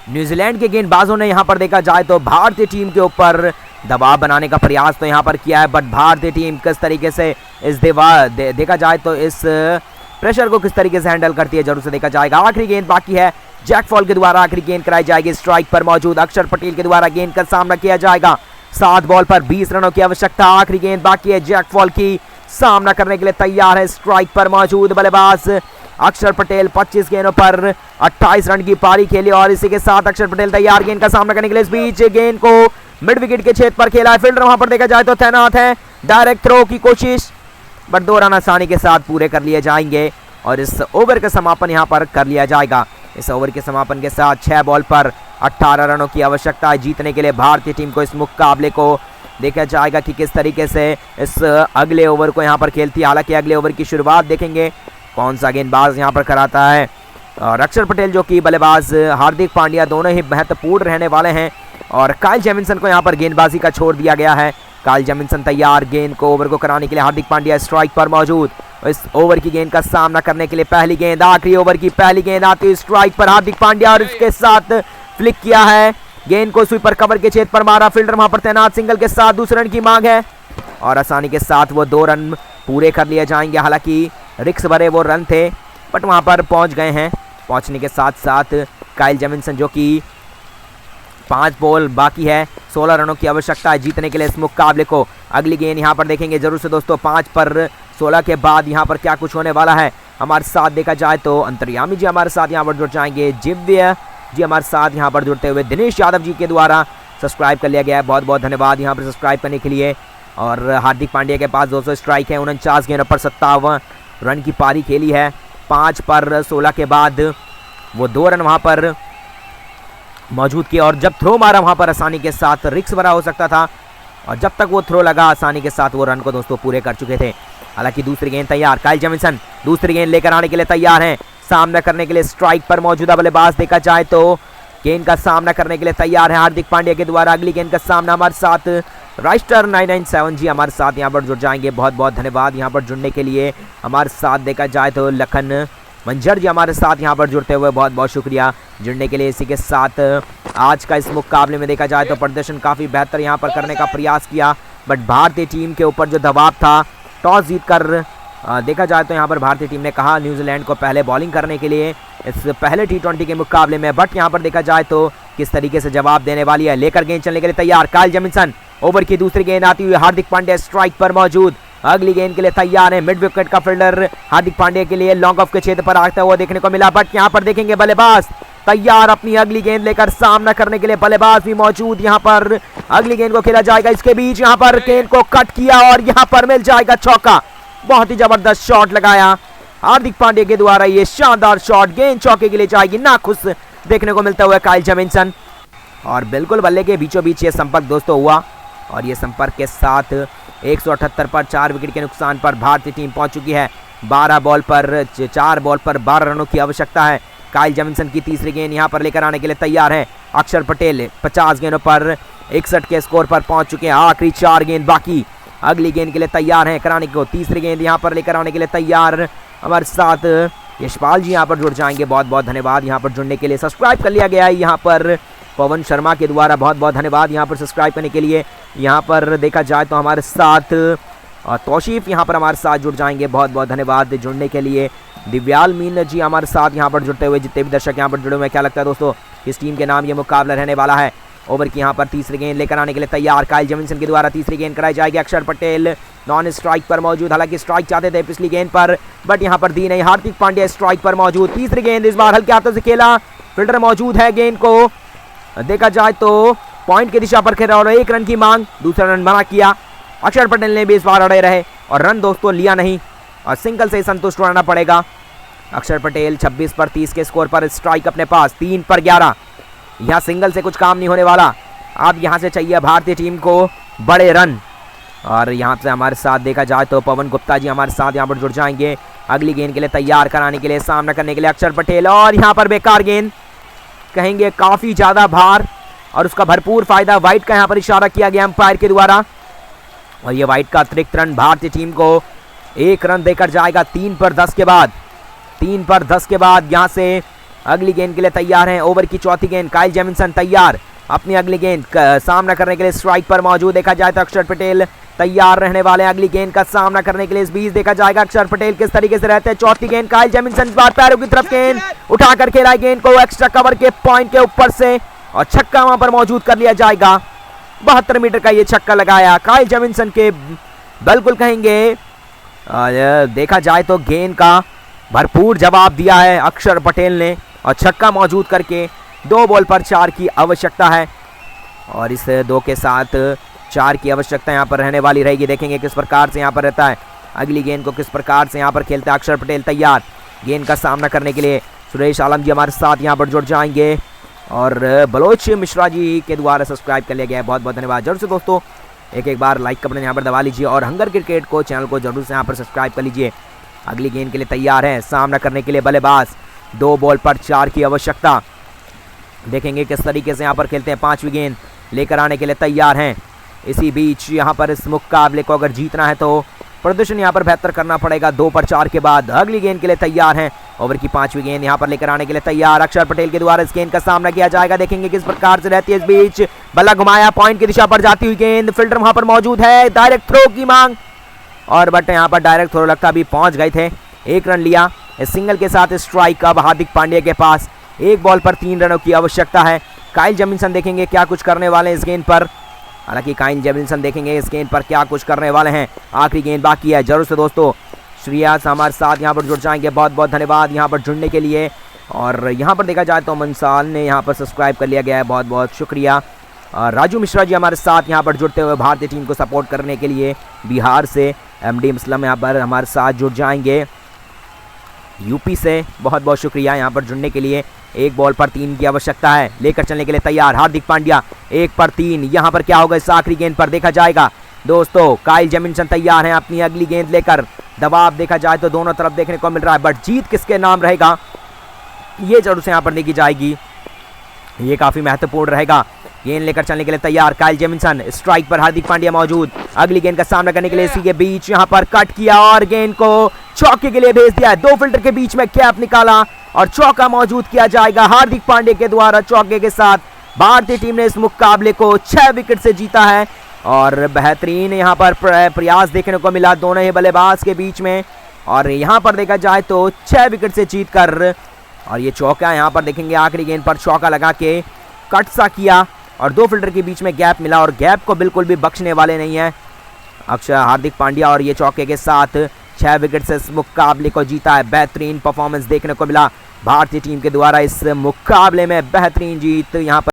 New Zealand के गेंदबाजों ने यहाँ पर देखा जाए तो भारतीय टीम के ऊपर दबाव बनाने का प्रयास तो यहाँ पर किया है, बट भारतीय टीम किस तरीके से इस देखा जाए तो इस प्रेशर को किस तरीके से हैंडल करती है जरूर से देखा जाएगा। आखिरी गेंद बाकी है, जैक फॉल के द्वारा आखिरी गेंद कराई जाएगी। स्ट्राइक पर मौजूद अक्षर पटेल के द्वारा गेंद का सामना किया जाएगा। 7 बॉल पर 20 रनों की आवश्यकता। आखिरी गेंद बाकी है, जैक फॉल की सामना करने के लिए तैयार है। स्ट्राइक पर मौजूद बल्लेबाज अक्षर पटेल 25 गेंदों पर 28 रन की पारी खेली और इसी के साथ अक्षर पटेल तैयार गेंद का सामना करने के लिए। इस बीच गेंद को मिड विकेट के क्षेत्र पर खेला है, फील्डर वहां पर देखा जाए तो तैनात है। डायरेक्ट थ्रो की कोशिश, बट 2 रन आसानी के साथ पूरे कर लिए जाएंगे और इस ओवर का समापन यहां पर कर लिया जाएगा। इस ओवर के समापन के साथ 6 बॉल पर 18 रनों की आवश्यकता है जीतने के लिए भारतीय टीम को। इस मुकाबले को देखा जाएगा कि किस तरीके से इस अगले ओवर को यहां पर खेलती है। हालांकि अगले ओवर की शुरुआत देखेंगे कौन सा गेंदबाज यहां पर कराता है, और अक्षर पटेल जो कि बल्लेबाज, हार्दिक पांड्या दोनों ही महत्वपूर्ण रहने वाले हैं और काइल जेमिसन को यहां पर गेंदबाजी का छोड़ दिया गया है। काइल जेमिसन तैयार गेंद को ओवर को कराने के लिए। हार्दिक पांड्या स्ट्राइक पर मौजूद। इस ओवर की गेंद का सामना करने के लिए पहली गेंद, आखिरी ओवर की पहली गेंद आती है। स्ट्राइक पर हार्दिक पांड्या और इसके साथ फ्लिक किया है, गेंद को स्वीपर कवर के क्षेत्र पर मारा। फील्डर वहां पर तैनात, सिंगल के साथ दूसरे रन की मांग है और आसानी के साथ वो 2 रन पूरे कर लिए जाएंगे। हालांकि रिक्स भरे वो रन थे, बट वहां पर पहुंच गए हैं। पहुंचने के साथ साथ काइल जेमिसन जो कि 5 बॉल बाकी है, 16 रनों की आवश्यकता है जीतने के लिए इस मुकाबले को। अगली गेंद यहां पर देखेंगे जरूर से दोस्तों। 5 पर 16 के बाद यहां पर क्या कुछ होने वाला है हमारे साथ देखा जाए तो अंतर्यामी जी हमारे साथ यहां पर जुड़ जाएंगे। दिव्य जी हमारे साथ यहां पर जुड़ते हुए दिनेश यादव जी के द्वारा सब्सक्राइब कर लिया गया है, बहुत बहुत धन्यवाद यहां पर सब्सक्राइब करने के लिए। और हार्दिक पांड्या के पास 200 स्ट्राइक है, 49 गेंदों पर 57 रन की पारी खेली है। 5 पर 16 के बाद वो 2 रन वहां पर मौजूद किए और जब थ्रो मारा वहां पर आसानी के साथ रिक्स भरा हो सकता था और जब तक वो थ्रो लगा आसानी के साथ वो रन को दोस्तों पूरे कर चुके थे। हालांकि दूसरी गेंद तैयार, काइल जेमिसन दूसरी गेंद लेकर आने के लिए तैयार हैं, सामना करने के लिए। स्ट्राइक पर मौजूदा बल्लेबाज देखा जाए तो गेंद का सामना करने के लिए तैयार है हार्दिक पांड्या के द्वारा। अगली गेंद का सामना हमारे साथ राइस्टर 997 जी हमारे साथ यहाँ पर जुड़ जाएंगे, बहुत बहुत धन्यवाद यहाँ पर जुड़ने के लिए। हमारे साथ देखा जाए तो लखन मंजर जी हमारे साथ यहाँ पर जुड़ते हुए बहुत बहुत शुक्रिया जुड़ने के लिए। इसी के साथ आज का इस मुकाबले में देखा जाए तो प्रदर्शन काफ़ी बेहतर यहाँ पर करने का प्रयास किया, बट भारतीय टीम के ऊपर जो दबाव था, टॉस जीतकर देखा जाए तो यहाँ पर भारतीय टीम ने कहा न्यूजीलैंड को पहले बॉलिंग करने के लिए इस पहले T20 के मुकाबले में, बट यहाँ पर देखा जाए तो किस तरीके से जवाब देने वाली है। लेकर गेंद चलने के लिए तैयार काइल जेमिसन, ओवर की दूसरी गेंद आती हुई। हार्दिक पांड्या स्ट्राइक पर मौजूद, अगली गेंद के लिए तैयार है। मिड विकेट का फील्डर हार्दिक पांड्या के लिए लॉन्ग ऑफ के क्षेत्र पर आता हुआ देखने को मिला, बट यहाँ पर देखेंगे बल्लेबाज तैयार अपनी अगली गेंद लेकर सामना करने के लिए। बल्लेबाज भी मौजूद, यहाँ पर अगली गेंद को खेला जाएगा। इसके बीच यहाँ पर गेंद को कट किया और यहाँ पर मिल जाएगा चौका। बहुत ही जबरदस्त शॉट लगाया हार्दिक पांड्या के द्वारा, ये शानदार शॉट गेंद चौके के लिए जाएगी। नाखुश देखने को मिलता हुआ काइल जेमिसन और बिल्कुल बल्ले के बीचों बीच ये संपर्क दोस्तों हुआ और ये संपर्क के साथ 178 पर 4 विकेट के नुकसान पर भारतीय टीम पहुंच चुकी है। 4 बॉल पर 12 रनों की आवश्यकता है। काइल जेमिसन की तीसरी गेंद यहां पर लेकर आने के लिए तैयार है। अक्षर पटेल 50 गेंदों पर 61 के स्कोर पर पहुंच चुके हैं। आखिरी 4 गेंद बाकी, अगली गेंद के लिए तैयार हैं कराने को। तीसरी गेंद यहां पर लेकर आने के लिए तैयार हमारे साथ यशपाल जी यहां पर जुड़ जाएंगे, बहुत बहुत धन्यवाद यहां पर जुड़ने के लिए। सब्सक्राइब कर लिया गया है यहाँ पर पवन शर्मा के द्वारा, बहुत बहुत धन्यवाद यहाँ पर सब्सक्राइब करने के लिए। यहाँ पर देखा जाए तो हमारे साथ तौशीफ यहाँ पर हमारे साथ जुड़ जाएंगे, बहुत बहुत धन्यवाद जुड़ने के लिए। दिव्याल मीन जी हमारे साथ यहाँ पर जुड़ते हुए, जितने भी दर्शक यहाँ पर जुड़े हुए, क्या लगता है दोस्तों किस टीम के नाम ये मुकाबला रहने वाला है। ओवर की यहाँ पर तीसरी गेंद लेकर आने के लिए तैयार काइल जेमिसन के द्वारा तीसरी गेंद कराई जाएगी। अक्षर पटेल नॉन स्ट्राइक पर मौजूद, हालांकि स्ट्राइक चाहते थे पिछली गेंद पर, बट यहाँ पर दी नहीं। हार्दिक पांड्या स्ट्राइक पर मौजूद, तीसरी गेंद इस बार हल्के हाथों से खेला, फील्डर मौजूद है, गेंद को देखा जाए तो पॉइंट की दिशा पर खेला और 1 रन की मांग, दूसरा रन बना किया। अक्षर पटेल ने भी इस बार अड़े रहे और रन दोस्तों लिया नहीं और सिंगल से संतुष्ट रहना पड़ेगा। अक्षर पटेल 26 पर 30 के स्कोर पर स्ट्राइक अपने पास, 3 पर 11। यहाँ सिंगल से कुछ काम नहीं होने वाला, अब यहाँ से चाहिए भारतीय टीम को बड़े रन। और यहाँ से हमारे साथ देखा जाए तो पवन गुप्ता जी हमारे साथ यहाँ पर जुड़ जाएंगे। अगली गेंद के लिए तैयार कराने के लिए, सामना करने के लिए अक्षर पटेल और यहाँ पर बेकार गेंद, कहेंगे काफ़ी ज़्यादा भार और उसका भरपूर फायदा वाइट का यहाँ पर इशारा किया गया अंपायर के द्वारा और ये वाइट का अतिरिक्त रन भारतीय टीम को 1 रन देकर जाएगा। 3 पर 10 के बाद यहाँ से अगली गेंद के लिए तैयार हैं। ओवर की चौथी गेंद, काइल जेमिसन तैयार अपनी अगली गेंद सामना करने के लिए स्ट्राइक पर मौजूद। देखा जाए तो अक्षर पटेल तैयार रहने वाले हैं अगली गेंद का सामना करने के लिए। इस बीच देखा जाएगा अक्षर पटेल किस तरीके से रहते हैं। चौथी गेंद, काइल जेमिसन इस बार पैरों की तरफ गेंद उठाकर खेला है गेंद को एक्स्ट्रा कवर के पॉइंट के ऊपर से और छक्का वहां पर मौजूद कर लिया जाएगा। 72 मीटर का ये छक्का लगाया काइल जेमिसन के, बिल्कुल कहेंगे देखा जाए तो गेंद का भरपूर जवाब दिया है अक्षर पटेल ने और छक्का मौजूद करके 2 बॉल पर 4 की आवश्यकता है और इस 2 के साथ 4 की आवश्यकता यहाँ पर रहने वाली रहेगी। देखेंगे किस प्रकार से यहाँ पर रहता है अगली गेंद को, किस प्रकार से यहाँ पर खेलता है अक्षर पटेल। तैयार गेंद का सामना करने के लिए सुरेश आलम जी हमारे साथ यहाँ पर जुड़ जाएंगे और बलोच मिश्रा जी के द्वारा सब्सक्राइब कर लिया गया है, बहुत बहुत धन्यवाद। जरूर से दोस्तों एक बार लाइक का बटन यहाँ पर दबा लीजिए और हंगर क्रिकेट को चैनल को जरूर से यहाँ पर सब्सक्राइब कर लीजिए। अगली गेंद के लिए तैयार है सामना करने के लिए बल्लेबाज, 2 बॉल पर 4 की आवश्यकता। देखेंगे किस तरीके से यहाँ पर खेलते हैं। 5वीं गेंद लेकर आने के लिए तैयार हैं। इसी बीच यहाँ पर इस मुकाबले को अगर जीतना है तो प्रदर्शन यहाँ पर बेहतर करना पड़ेगा 2 पर 4 के बाद। अगली गेंद के लिए तैयार हैं। ओवर की 5वीं गेंद यहाँ पर लेकर आने के लिए तैयार अक्षर पटेल के द्वारा इस गेंद का सामना किया जाएगा। देखेंगे किस प्रकार से रहती है। इस बीच बल्ला घुमाया, पॉइंट की दिशा पर जाती हुई गेंद, फील्डर वहां पर मौजूद है, डायरेक्ट थ्रो की मांग और बट यहाँ पर डायरेक्ट थ्रो लगता भी पहुंच गए थे। 1 रन लिया इस सिंगल के साथ। स्ट्राइक अब हार्दिक पांड्या के पास 1 बॉल पर 3 रनों की आवश्यकता है। काइल जेमिसन देखेंगे क्या कुछ करने वाले हैं इस गेंद पर, हालांकि काइल जेमिसन देखेंगे इस गेंद पर क्या कुछ करने वाले हैं। आखिरी गेंद बाकी है। जरूर से दोस्तों श्रेयस हमारे साथ यहाँ पर जुड़ जाएंगे, बहुत बहुत धन्यवाद यहाँ पर जुड़ने के लिए। और यहाँ पर देखा जाए तो मंसाल ने यहाँ पर सब्सक्राइब कर लिया गया है, बहुत बहुत शुक्रिया। राजू मिश्रा जी हमारे साथ यहाँ पर जुड़ते हुए भारतीय टीम को सपोर्ट करने के लिए बिहार से। MD मुस्लिम यहाँ पर हमारे साथ जुड़ जाएंगे यूपी से, बहुत बहुत शुक्रिया यहाँ पर जुड़ने के लिए। 1 बॉल पर 3 की आवश्यकता है, लेकर चलने के लिए तैयार हार्दिक पांड्या। 1 पर 3 यहाँ पर क्या होगा इस आखिरी गेंद पर देखा जाएगा। दोस्तों काइल जेमिसन तैयार हैं अपनी अगली गेंद लेकर। दबाव देखा जाए तो दोनों तरफ देखने को मिल रहा है, बट जीत किसके नाम रहेगा ये जरूर से यहाँ पर देखी जाएगी, ये काफी महत्वपूर्ण रहेगा। गेंद लेकर चलने के लिए तैयार काइल जेमिसन, स्ट्राइक पर हार्दिक पांड्या मौजूद। अगली गेंद का सामना करने के लिए इसी के बीच यहाँ पर कट किया और गेंद को चौके के लिए भेज दिया है। 2 फील्डर के बीच में कैप निकाला और चौका मौजूद किया जाएगा हार्दिक पांड्या के द्वारा। चौके के साथ भारतीय टीम ने इस मुकाबले को 6 विकेट से जीता है और बेहतरीन यहाँ पर प्रयास देखने को मिला दोनों ही बल्लेबाज के बीच में और यहाँ पर देखा जाए तो 6 विकेट से जीत कर और ये चौका यहाँ पर देखेंगे आखिरी गेंद पर चौका लगा के कट सा किया और 2 फील्डर के बीच में गैप मिला और गैप को बिल्कुल भी बख्शने वाले नहीं है अक्षर हार्दिक पांड्या और ये चौके के साथ 6 विकेट से इस मुकाबले को जीता है। बेहतरीन परफॉर्मेंस देखने को मिला भारतीय टीम के द्वारा इस मुकाबले में, बेहतरीन जीत यहाँ पर